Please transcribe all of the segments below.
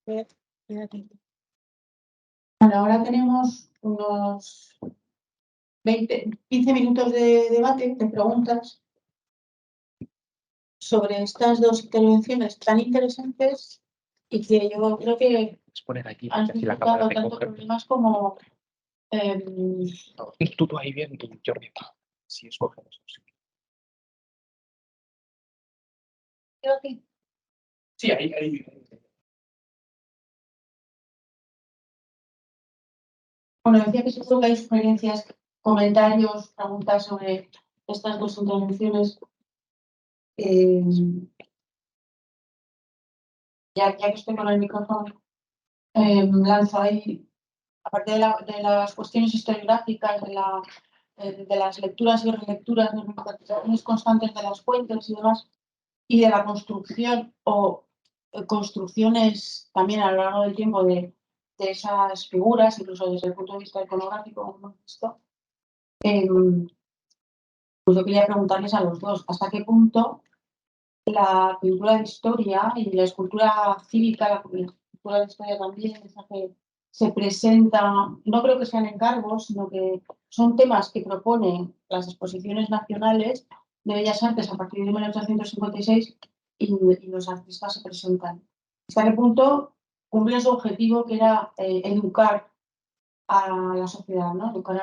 Bueno, ahora tenemos unos 15 minutos de debate, de preguntas sobre estas dos intervenciones tan interesantes y que yo creo que han suscitado tantos problemas como... Tú ahí bien, tú, Jordi. Sí, escogemos. Sí, ahí. Bueno, decía que seguro que hay sugerencias, comentarios, preguntas sobre estas dos intervenciones. Ya que estoy con el micrófono, lanzo ahí, aparte de las cuestiones historiográficas, de las lecturas y relecturas, de las interpretaciones constantes de las fuentes y demás, y de la construcción o construcciones también a lo largo del tiempo de esas figuras, incluso desde el punto de vista iconográfico, como hemos visto, pues yo quería preguntarles a los dos, ¿hasta qué punto la pintura de historia y la escultura cívica, la pintura de historia también, esa que se presenta, no creo que sean encargos, sino que son temas que proponen las exposiciones nacionales de Bellas Artes a partir de 1856 y los artistas se presentan? ¿Hasta qué punto cumplen su objetivo, que era educar a la sociedad, ¿no? Educar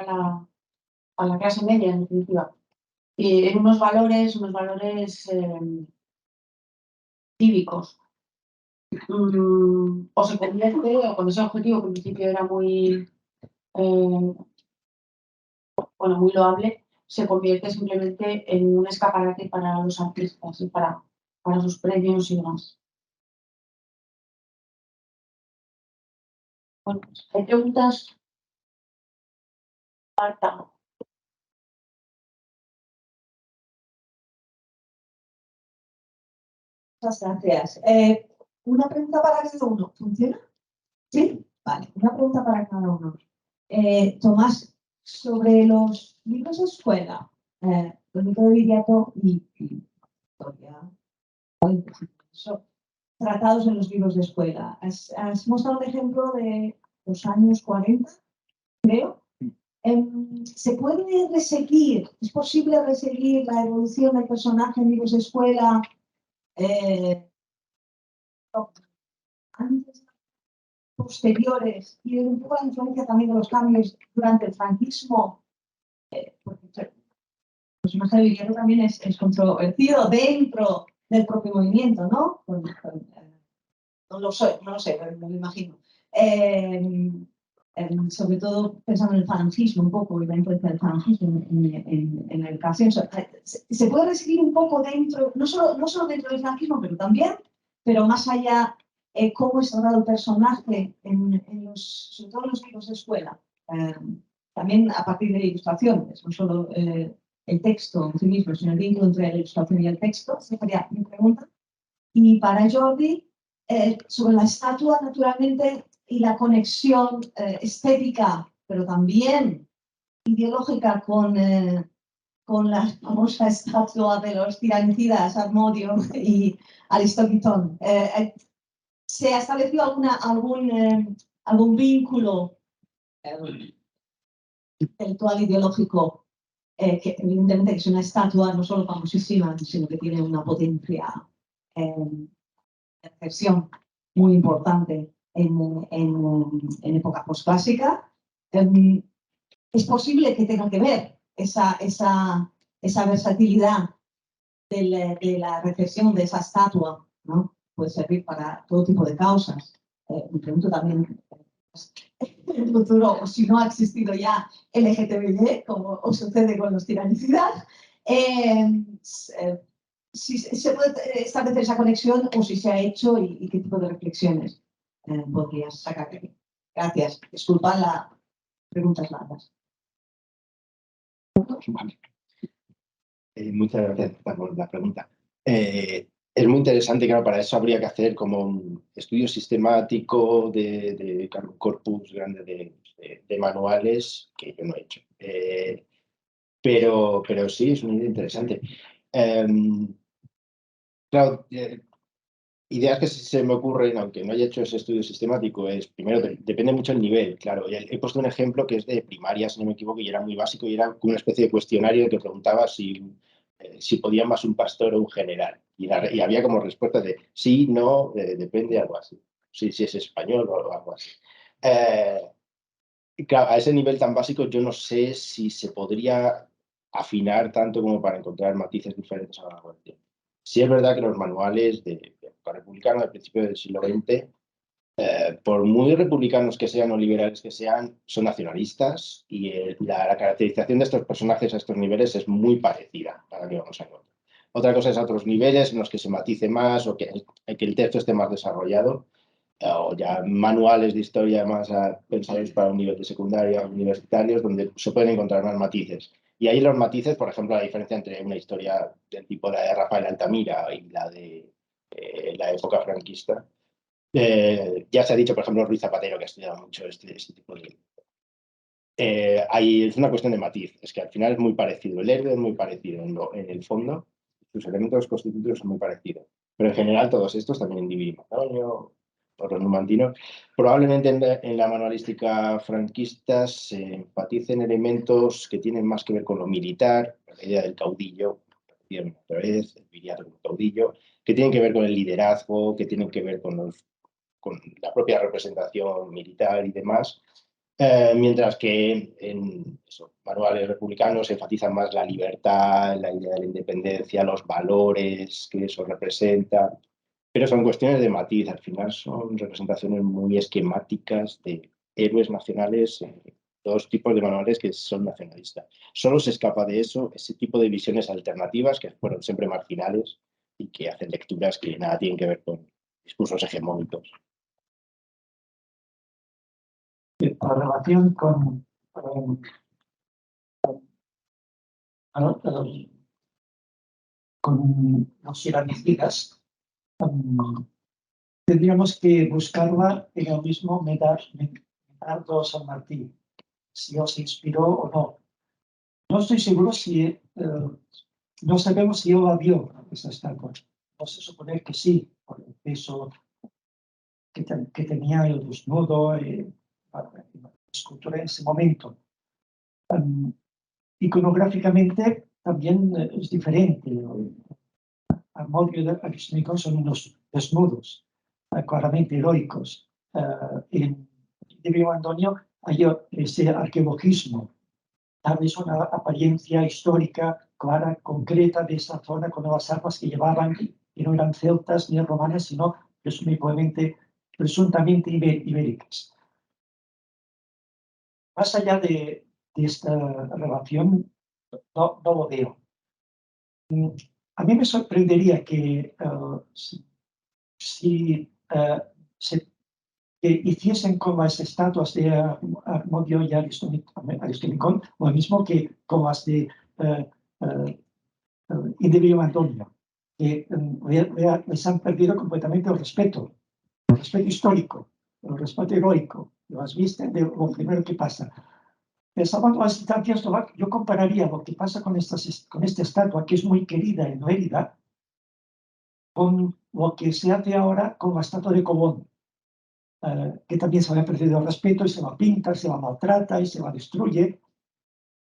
a la clase media, en definitiva, en unos valores cívicos? O se convierte, o con ese objetivo que en principio era muy loable, se convierte simplemente en un escaparate para los artistas y para sus premios y demás. Bueno, ¿hay preguntas? Marta. Muchas gracias. Una pregunta para cada uno. ¿Funciona? ¿Sí? Vale, una pregunta para cada uno. Tomás, sobre los libros de escuela, Benito de Viriato y historia, tratados en los libros de escuela. Has mostrado un ejemplo de los años 40, creo. ¿Se puede reseguir, es posible reseguir la evolución del personaje en libros de escuela antes, posteriores, y un poco la influencia también de los cambios durante el franquismo? Porque el personaje de Viriato también es controvertido dentro del propio movimiento, ¿no? No lo sé, pero me lo imagino. Sobre todo pensando en el falangismo un poco y la influencia del falangismo en la educación. Se puede rescribir un poco dentro, no solo dentro del falangismo, pero más allá, cómo es tratado el personaje sobre todo en los libros de escuela. También a partir de ilustraciones, no solo el texto en sí mismo, sino el vínculo entre la ilustración y el texto. Esa sería mi pregunta. Y para Jordi, sobre la estatua, naturalmente, y la conexión estética, pero también ideológica con la famosa estatua de los tiranicidas, Harmodio y Aristogitón. ¿Se ha establecido algún vínculo intelectual ideológico, que evidentemente es una estatua no solo famosísima, sino que tiene una potencia de recepción muy importante en época posclásica? Es posible que tenga que ver esa versatilidad de la recepción de esa estatua, ¿no? Puede servir para todo tipo de causas. Me pregunto también en el futuro, o si no ha existido ya LGTBI, como sucede con los tiranicidas, si se puede establecer esa conexión o si se ha hecho y qué tipo de reflexiones podrías sacar de aquí. Gracias. Disculpa las preguntas largas. Vale. Muchas gracias por la pregunta. Es muy interesante, claro, para eso habría que hacer como un estudio sistemático de un corpus grande de manuales que yo no he hecho. Pero sí, es una idea interesante. Claro, ideas que se me ocurren, aunque no haya hecho ese estudio sistemático, es, primero, depende mucho el nivel, claro. He puesto un ejemplo que es de primaria, si no me equivoco, y era muy básico, y era como una especie de cuestionario que preguntaba si podía más un pastor o un general. Y había como respuesta de sí, no, depende, algo así. Sí, si es español o algo así. Claro, a ese nivel tan básico yo no sé si se podría afinar tanto como para encontrar matices diferentes a lo largo del tiempo. Sí es verdad que los manuales de época republicana del principio del siglo XX, por muy republicanos que sean o liberales que sean, son nacionalistas y la caracterización de estos personajes a estos niveles es muy parecida a la que vamos a encontrar. Otra cosa es a otros niveles en los que se matice más o que el texto esté más desarrollado, o ya manuales de historia más pensados para un nivel de secundaria, universitarios, donde se pueden encontrar más matices. Y ahí los matices, por ejemplo, la diferencia entre una historia del tipo la de Rafael Altamira y la de la época franquista. Ya se ha dicho, por ejemplo, Ruiz Zapatero, que ha estudiado mucho este tipo de... Ahí es una cuestión de matiz, es que al final es muy parecido, el héroe es muy parecido en el fondo, sus elementos constitutivos son muy parecidos, pero en general todos estos también dividimos, ¿no? Por los numantinos, probablemente en la manualística franquista se enfaticen elementos que tienen más que ver con lo militar, la idea del caudillo, otra vez, el viriato como caudillo, que tienen que ver con el liderazgo, que tienen que ver con la propia representación militar y demás, mientras que en manuales republicanos se enfatizan más la libertad, la idea de la independencia, los valores que eso representa, pero son cuestiones de matiz, al final son representaciones muy esquemáticas de héroes nacionales en dos tipos de manuales que son nacionalistas. Solo se escapa de eso ese tipo de visiones alternativas que fueron siempre marginales y que hacen lecturas que nada tienen que ver con discursos hegemónicos. La relación con los iranicidas, tendríamos que buscarla en el mismo Medardo San Martín, si os inspiró o no. No estoy seguro si, no sabemos si él la vio, esa estatua. Vamos a suponer que sí, por el peso que tenía el desnudo, la escultura en ese momento. Iconográficamente también es diferente. Amodio y Aristónico son unos desnudos, claramente heroicos. En Divino Antonio hay ese arqueologismo, darles una apariencia histórica clara, concreta de esa zona con las armas que llevaban, que no eran celtas ni romanas, sino presuntamente ibéricas. Más allá de esta relación, no lo veo. A mí me sorprendería que que hiciesen con las estatuas de Amodio y Aristonicón lo mismo que con las de Indevio Antonio, que les han perdido completamente el respeto histórico, el respeto heroico, las visten de lo primero que pasa. Salvando las distancias, yo compararía lo que pasa con esta estatua, que es muy querida en Mérida, con lo que se hace ahora con la estatua de Colón, que también se había perdido el respeto y se la pinta, se la maltrata y se la destruye.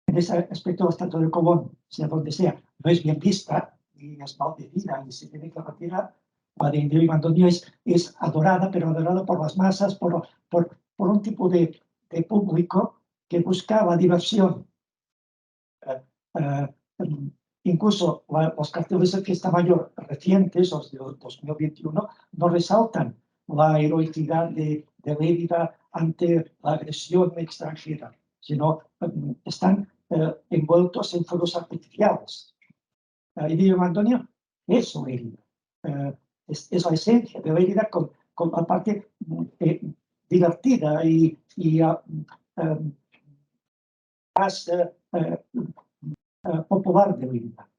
En ese aspecto, la estatua de Colón, sea donde sea, no es bien vista y es maldecida y se tiene que retirar. La de Indevio y Antonio es adorada, pero adorada por las masas, por un tipo de público que busca la diversión. Incluso los carteles de fiesta mayor recientes, los de 2021, no resaltan la heroicidad de Lérida ante la agresión extranjera, sino están envueltos en fuegos artificiales. Y Divino Antonio es Lérida, es la esencia de Lérida con la parte divertida y más popular de Lérida,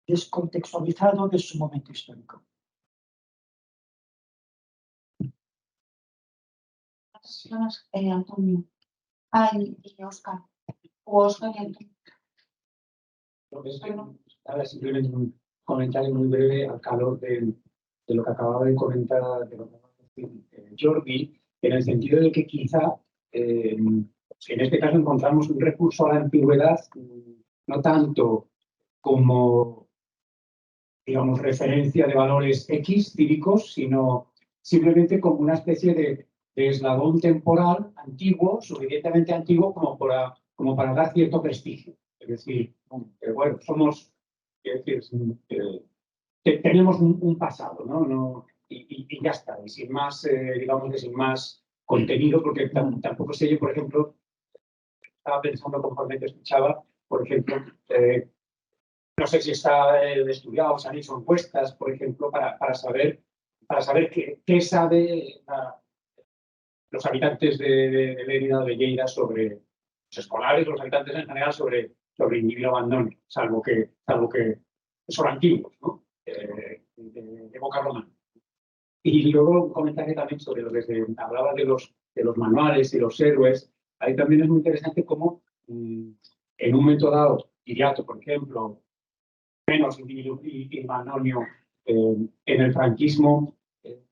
descontextualizado de su momento histórico. Antonio. Y Oscar. O Oscar y Antonio. Ahora simplemente un comentario muy breve al calor de de lo que acababa de comentar, de lo que acababa de decir Jordi, en el sentido de que quizá en este caso encontramos un recurso a la antigüedad, no tanto como, digamos, referencia de valores X cívicos, sino simplemente como una especie de eslabón temporal antiguo, suficientemente antiguo como para dar cierto prestigio. Es decir, bueno, somos, es decir, tenemos un pasado, ¿no? Y ya está, y sin más, digamos que sin más contenido, porque tampoco sé yo, por ejemplo, estaba pensando conforme te escuchaba, por ejemplo, no sé si está estudiado, se han hecho encuestas, por ejemplo, para saber qué sabe los habitantes de Lérida o de Lleida sobre los escolares, los habitantes en general sobre Indivilo Abandono, salvo que son antiguos, ¿no? De época romana. Y luego un comentario también sobre lo que hablaba de los manuales y los héroes. Ahí también es muy interesante cómo en un momento dado, Iriato, por ejemplo, menos y Manonio en el franquismo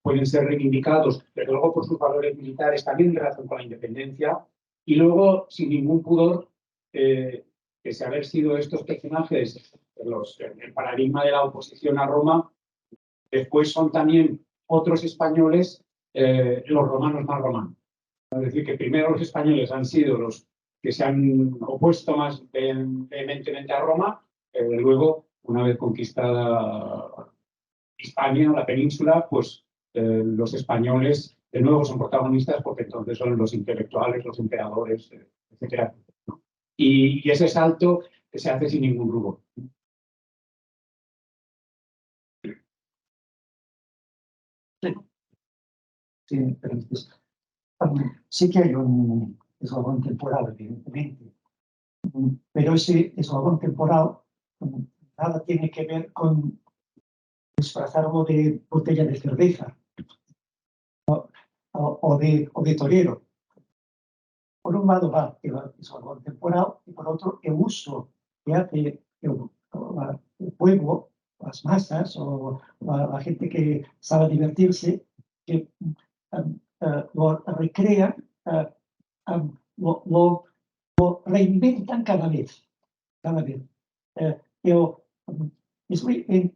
pueden ser reivindicados, pero luego por sus valores militares, también en relación con la independencia, y luego sin ningún pudor, pese a haber sido estos personajes el paradigma de la oposición a Roma, después son también otros españoles los romanos más romanos. Es decir, que primero los españoles han sido los que se han opuesto más vehementemente a Roma, luego, una vez conquistada Hispania, la península, pues los españoles de nuevo son protagonistas porque entonces son los intelectuales, los emperadores, etcétera. Y ese salto se hace sin ningún rubor. Sí, pero sí que hay un eslabón temporal, evidentemente, pero ese eslabón temporal nada tiene que ver con disfrazarlo de botella de cerveza o de torero. Por un lado va el eslabón temporal y por otro el uso que hace el pueblo, las masas o la gente que sabe divertirse, que lo recrean, lo reinventan cada vez.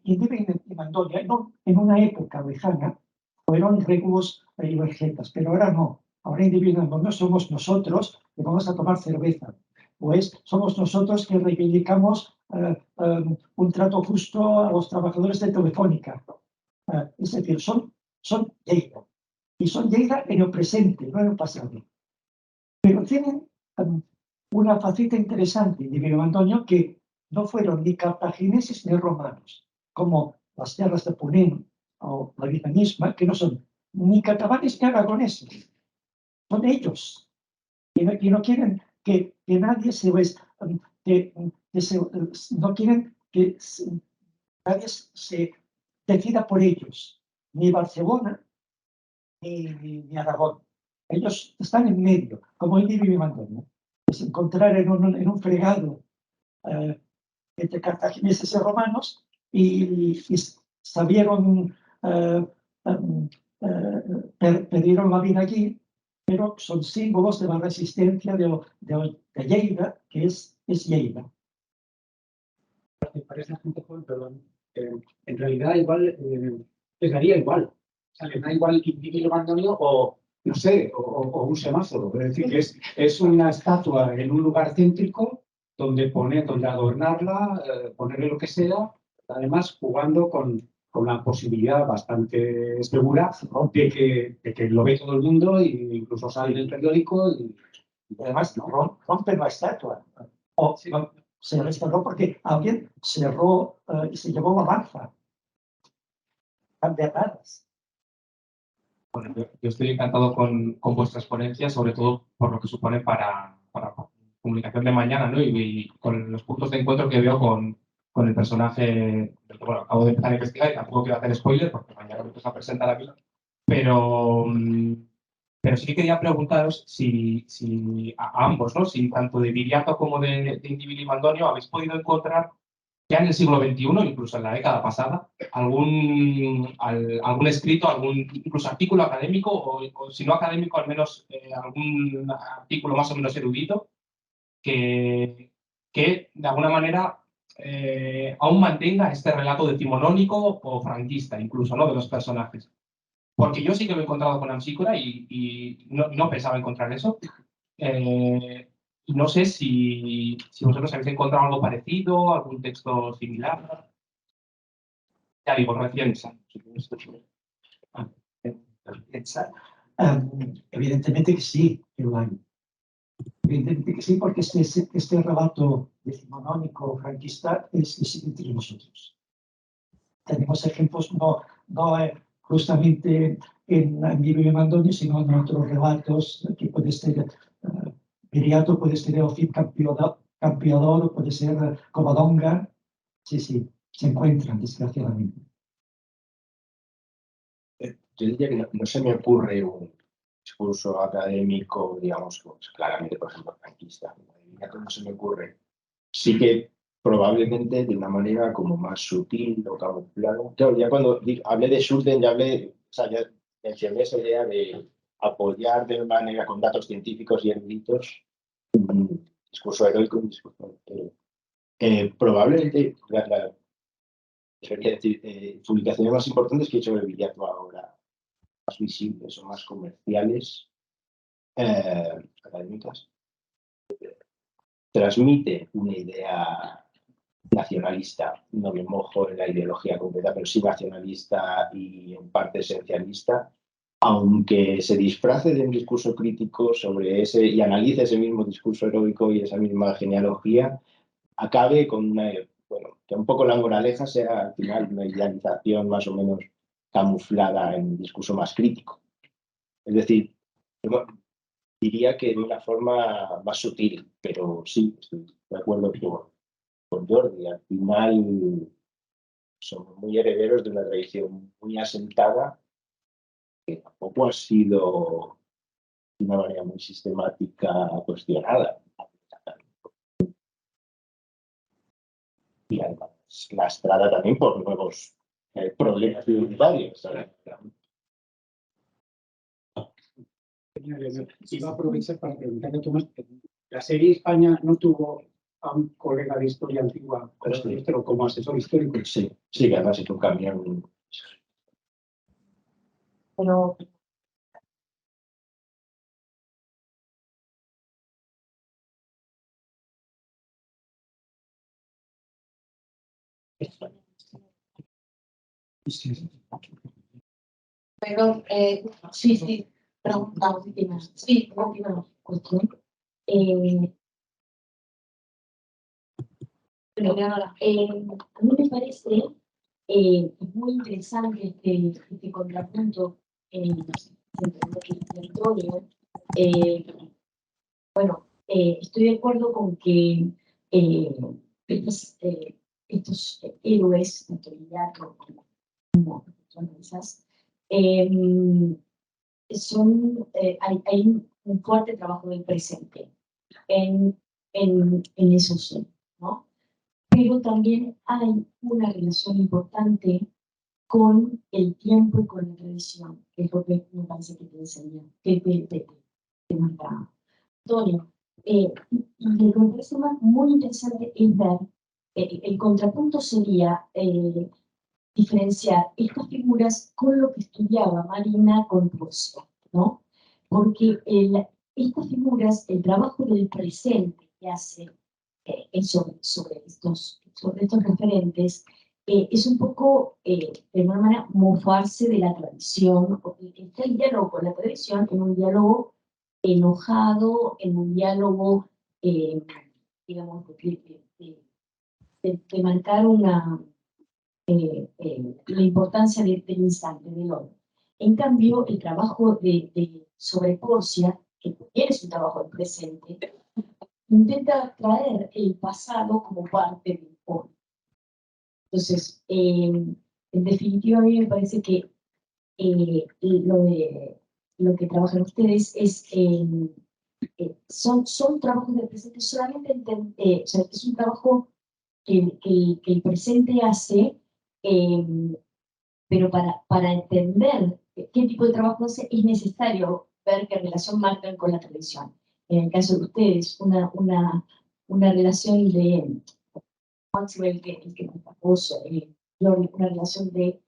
Indivilo y Mandonia, en una época lejana, fueron régulos y vergetas, pero ahora no. Ahora Indivilo y Mandonia somos nosotros que vamos a tomar cerveza. Pues somos nosotros que reivindicamos un trato justo a los trabajadores de Telefónica. Es decir, son Lleida. Y son Lleida en el presente, no en el pasado. Pero tienen una faceta interesante, Indivilo y Mandonia, que no fueron ni cartagineses ni romanos, como las tierras de Ponent o la Villa misma, que no son ni catalanes ni aragoneses. Son ellos. Y no quieren que nadie se no quieren que nadie se decida por ellos, ni Barcelona ni Aragón. Ellos están en medio, como Indivilo y Mandonia. Se encontraron en un fregado entre cartagineses y romanos y sabieron, perdieron la vida allí, pero son símbolos de la resistencia de Lleida, que es Lleida. Para esa gente joven, perdón, en realidad igual les daría igual. O sea, les da igual Indivilo y Mandonia o, no sé, o un semáforo. Es decir, que es una estatua en un lugar céntrico donde adornarla, ponerle lo que sea, además jugando con la posibilidad bastante segura de que lo ve todo el mundo e incluso sale en el periódico. Y además rompen la estatua. Sí. Se restauró porque alguien cerró y se llevó la lanza. Están derradas. Bueno, yo estoy encantado con vuestras ponencias, sobre todo por lo que supone para comunicación de mañana, ¿no? Y con los puntos de encuentro que veo con el personaje, bueno, acabo de empezar a investigar y tampoco quiero hacer spoiler porque mañana me toca presentar aquí, pero sí que quería preguntaros si a ambos, ¿no? Si tanto de Viriato como de Indivilo y Mandonia habéis podido encontrar ya en el siglo XXI, incluso en la década pasada, algún escrito, incluso artículo académico, o si no académico, al menos algún artículo más o menos erudito, que de alguna manera aún mantenga este relato decimonónico o franquista, incluso, ¿no?, de los personajes. Porque yo sí que me he encontrado con Amsícora y no pensaba encontrar eso. Y no sé si vosotros habéis encontrado algo parecido, algún texto similar. Ya digo, reciente. Evidentemente que sí, que lo hay. Evidentemente que sí, porque este relato decimonónico franquista es entre nosotros. Tenemos ejemplos, no justamente en Livio y Mandoño, sino en otros relatos que puede ser Viriato, puede ser Eofit Campeador, puede ser Covadonga. Sí, sí, se encuentran, desgraciadamente. Yo diría que no se me ocurre un discurso académico, digamos, pues, claramente, por ejemplo, franquista. No se me ocurre. Sí que probablemente de una manera como más sutil o camuflada. Claro, ya cuando hablé de Schulten, ya mencioné esa idea de apoyar de manera con datos científicos y eruditos un discurso heroico, un discurso probablemente debería decir, publicaciones más importantes que he hecho en el Viriato ahora, más visibles o más comerciales, académicas, transmite una idea nacionalista, no me mojo en la ideología concreta, pero sí nacionalista y en parte esencialista, aunque se disfrace de un discurso crítico sobre ese y analice ese mismo discurso heroico y esa misma genealogía, acabe con una, bueno, que un poco la moraleja sea al final una idealización más o menos camuflada en un discurso más crítico. Es decir, yo diría que de una forma más sutil, pero sí, estoy de acuerdo con Jordi. Al final somos muy herederos de una tradición muy asentada que tampoco ha sido de una manera muy sistemática cuestionada. Y además lastrada también por nuevos problemas identitarios. Iba a aprovechar para preguntarle a Tomás, la serie España no tuvo a un colega de historia antigua, pero como asesor histórico. Sí, sí, que además es un camión. Pero Perdón, sí, pregunta última. Sí, última cuestión. A mí me parece muy interesante este contrapunto entre lo que es la historia. Bueno, estoy de acuerdo con que estos héroes, tanto Viriato como esas, hay un fuerte trabajo del presente en esos, ¿no? Pero también hay una relación importante con el tiempo y con la tradición, que es lo que me parece que te enseña, que te marca Antonio. Y lo que me parece muy interesante es ver, el contrapunto sería diferenciar estas figuras con lo que estudiaba Marina con Rusia, ¿no? Porque estas figuras, el trabajo del presente que hace sobre estos referentes, es un poco, de alguna manera, mofarse de la tradición, está el diálogo con la tradición en un diálogo enojado, en un diálogo, digamos, de marcar la importancia del instante, del hoy. En cambio, el trabajo sobre Porcia, que también es un trabajo del presente, intenta traer el pasado como parte del hoy. Entonces, en definitiva, a mí me parece que lo que trabajan ustedes son trabajos del presente solamente, o sea, es un trabajo que el presente hace, pero para entender qué tipo de trabajo hace es necesario ver qué relación marcan con la tradición. En el caso de ustedes, una relación de Maxwell, el que nos propuso, una relación de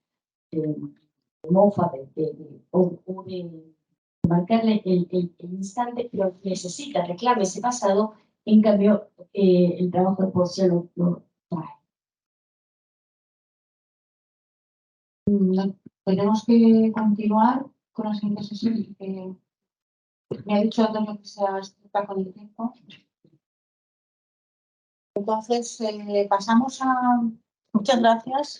mofa, o de marcarle el instante, pero necesita, reclama ese pasado, en cambio, el trabajo de poesía lo trae. Tenemos que continuar con la siguiente sesión. Me ha dicho Antonio que sea estricta con el tiempo. Entonces, pasamos a... Muchas gracias.